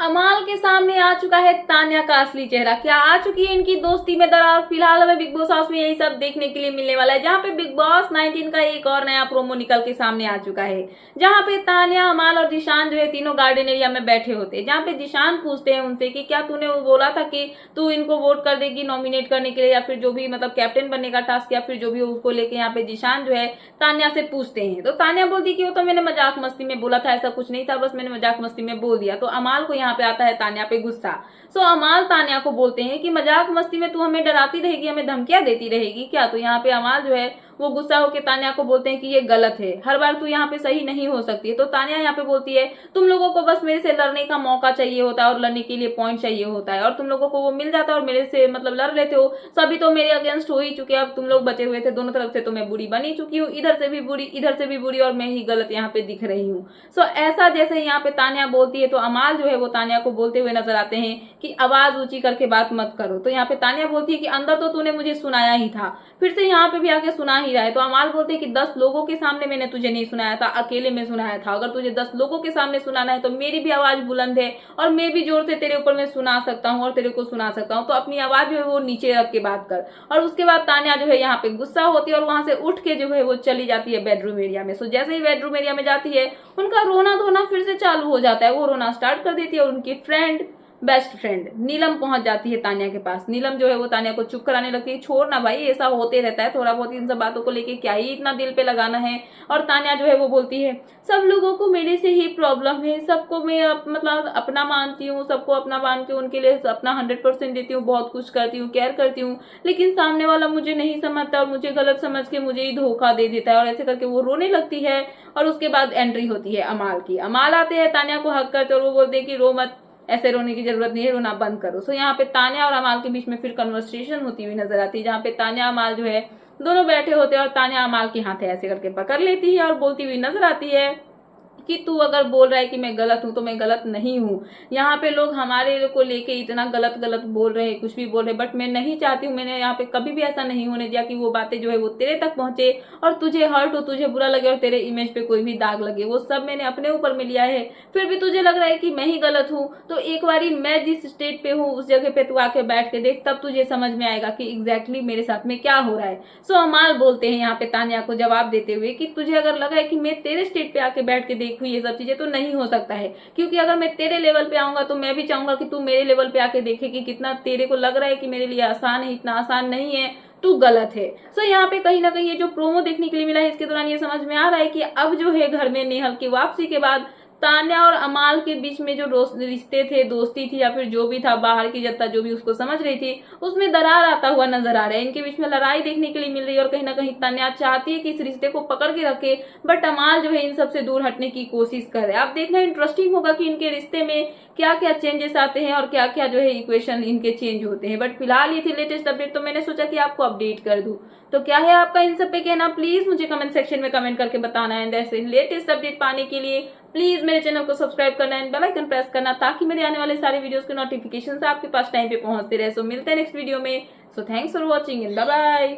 अमाल के सामने आ चुका है तान्या का असली चेहरा। क्या आ चुकी है इनकी दोस्ती में दरार? फिलहाल हमें बिग बॉस हाउस में यही सब देखने के लिए मिलने वाला है, जहां पे बिग बॉस 19 का एक और नया प्रोमो निकल के सामने आ चुका है, जहां पे तान्या, अमाल और जिशान जो है तीनों गार्डन एरिया में बैठे होते हैं। जहां पे जिशान पूछते हैं उनसे कि क्या तूने वो बोला था कि तू इनको वोट कर देगी नॉमिनेट करने के लिए, या फिर जो भी मतलब कैप्टन बनने का टास्क या फिर जो भी हो उसको लेके यहाँ पे जिशान जो है तान्या से पूछते हैं। तो तान्या बोलती कि वो तो मैंने मजाक मस्ती में बोला था, ऐसा कुछ नहीं था, बस मैंने मजाक मस्ती में बोल दिया। तो अमाल को यहाँ पे आता है तान्या पे गुस्सा। सो अमाल तान्या को बोलते हैं कि मजाक मस्ती में तू हमें डराती रहेगी, हमें धमकियां देती रहेगी क्या? तो यहाँ पे अमाल जो है वो गुस्सा होकर तान्या को बोलते हैं कि ये गलत है, हर बार तू यहाँ पे सही नहीं हो सकती है। तो तान्या यहाँ पे बोलती है तुम लोगों को बस मेरे से लड़ने का मौका चाहिए होता है और लड़ने के लिए पॉइंट चाहिए होता है, और तुम लोगों को वो मिल जाता है और मेरे से मतलब लड़ लेते हो। सभी तो मेरे अगेंस्ट हो ही चुके, अब तुम लोग बचे हुए थे, दोनों तरफ से तो मैं बुरी बनी चुकी हूँ, इधर से भी बुरी इधर से भी बुरी, और मैं ही गलत यहाँ पे दिख रही हूँ। सो ऐसा जैसे यहाँ पे तान्या बोलती है तो अमाल जो है वो तान्या को बोलते हुए नजर आते हैं कि आवाज ऊंची करके बात मत करो। तो यहाँ पे तान्या बोलती है कि अंदर तो तूने मुझे सुनाया ही था, फिर से यहाँ पे भी आके सुना ही रहा है। तो अमाल बोलते हैं कि 10 लोगों के सामने मैंने तुझे नहीं सुनाया था, अकेले में सुनाया था। अगर तुझे 10 लोगों के सामने सुनाना है तो मेरी भी आवाज बुलंद है और मैं भी जोर से तेरे ऊपर में सुना सकता हूँ और तेरे को सुना सकता हूँ, तो अपनी आवाज जो है वो नीचे रख के बात कर। और उसके बाद तान्या जो है यहाँ पे गुस्सा होती है और वहां से उठ के जो है वो चली जाती है बेडरूम एरिया में। सो जैसे ही बेडरूम एरिया में जाती है उनका रोना धोना फिर से चालू हो जाता है, वो रोना स्टार्ट कर देती है और उनकी बेस्ट फ्रेंड नीलम पहुंच जाती है तान्या के पास। नीलम जो है वो तान्या को चुप कराने लगती है, छोड़ ना भाई, ऐसा होते रहता है, थोड़ा बहुत इन सब बातों को लेके क्या ही इतना दिल पे लगाना है। और तान्या जो है वो बोलती है सब लोगों को मेरे से ही प्रॉब्लम है, सबको मैं मतलब अपना मानती हूँ, सबको अपना मान के उनके लिए अपना 100% देती हूँ, बहुत कुछ करती हूँ, केयर करती हूँ, लेकिन सामने वाला मुझे नहीं समझता और मुझे गलत समझ के मुझे ही धोखा दे देता है। और ऐसे करके वो रोने लगती है। और उसके बाद एंट्री होती है अमाल की। अमाल आते हैं, तान्या को हक करते और वो बोलते हैं कि रो मत, ऐसे रोने की जरूरत नहीं है, रोना बंद करो। सो यहाँ पे तान्या और अमाल के बीच में फिर कन्वर्सेशन होती हुई नजर आती है, जहाँ पे तान्या अमाल जो है दोनों बैठे होते हैं और तान्या अमाल के हाथ ऐसे करके पकड़ लेती है और बोलती हुई नजर आती है कि तू अगर बोल रहा है कि मैं गलत हूं तो मैं गलत नहीं हूं। यहाँ पे लोग हमारे को लेके इतना गलत गलत बोल रहे हैं, कुछ भी बोल रहे हैं, बट मैं नहीं चाहती हूँ, मैंने यहाँ पे कभी भी ऐसा नहीं होने दिया कि वो बातें जो है वो तेरे तक पहुंचे और तुझे हर्ट हो, तुझे बुरा लगे और तेरे इमेज पे कोई भी दाग लगे। वो सब मैंने अपने ऊपर में लिया है। फिर भी तुझे लग रहा है कि मैं ही गलत हूँ, तो एक बारी मैं जिस स्टेट पे हूँ उस जगह पे तू आके बैठ के देख, तब तुझे समझ में आएगा कि एग्जैक्टली मेरे साथ में क्या हो रहा है। सो अमाल बोलते हैं यहाँ पे तान्या को जवाब देते हुए कि तुझे अगर लगा है कि मैं तेरे स्टेट पे आके बैठ के देखूँ ये सब चीजें, तो नहीं हो सकता है, क्योंकि अगर मैं तेरे लेवल पे आऊंगा तो मैं भी चाहूंगा कि तू मेरे लेवल पे आके देखे कि कितना तेरे को लग रहा है कि मेरे लिए आसान है, इतना आसान नहीं है, तू गलत है। सो यहाँ पे कहीं ना कहीं ये जो प्रोमो देखने के लिए मिला है इसके दौरान ये समझ में आ रहा है कि अब जो है घर में नेहल की वापसी के बाद तान्या और अमाल के बीच में जो रिश्ते थे, दोस्ती थी या फिर जो भी था, बाहर की जनता जो भी उसको समझ रही थी, उसमें दरार आता हुआ नजर आ रहा है। इनके बीच में लड़ाई देखने के लिए मिल रही है और कहीं ना कहीं तान्या चाहती है कि इस रिश्ते को पकड़ के रखे, बट अमाल जो है इन सबसे दूर हटने की कोशिश कर रहे हैं। आप देखना इंटरेस्टिंग होगा कि इनके रिश्ते में क्या क्या चेंजेस आते हैं और क्या क्या जो है इक्वेशन इनके चेंज होते हैं। बट फिलहाल ये थी लेटेस्ट अपडेट, तो मैंने सोचा कि आपको अपडेट कर दूं। तो क्या है आपका इन सब पे कहना, प्लीज मुझे कमेंट सेक्शन में कमेंट करके बताना है। ऐसे लेटेस्ट अपडेट पाने के लिए प्लीज मेरे चैनल को सब्सक्राइब करना एंड बेल आइकन प्रेस करना, ताकि मेरे आने वाले सारे वीडियोस के नोटिफिकेशन आपके पास टाइम पे पहुंचते रहे। सो मिलते हैं नेक्स्ट वीडियो में। So thanks for watching and bye bye.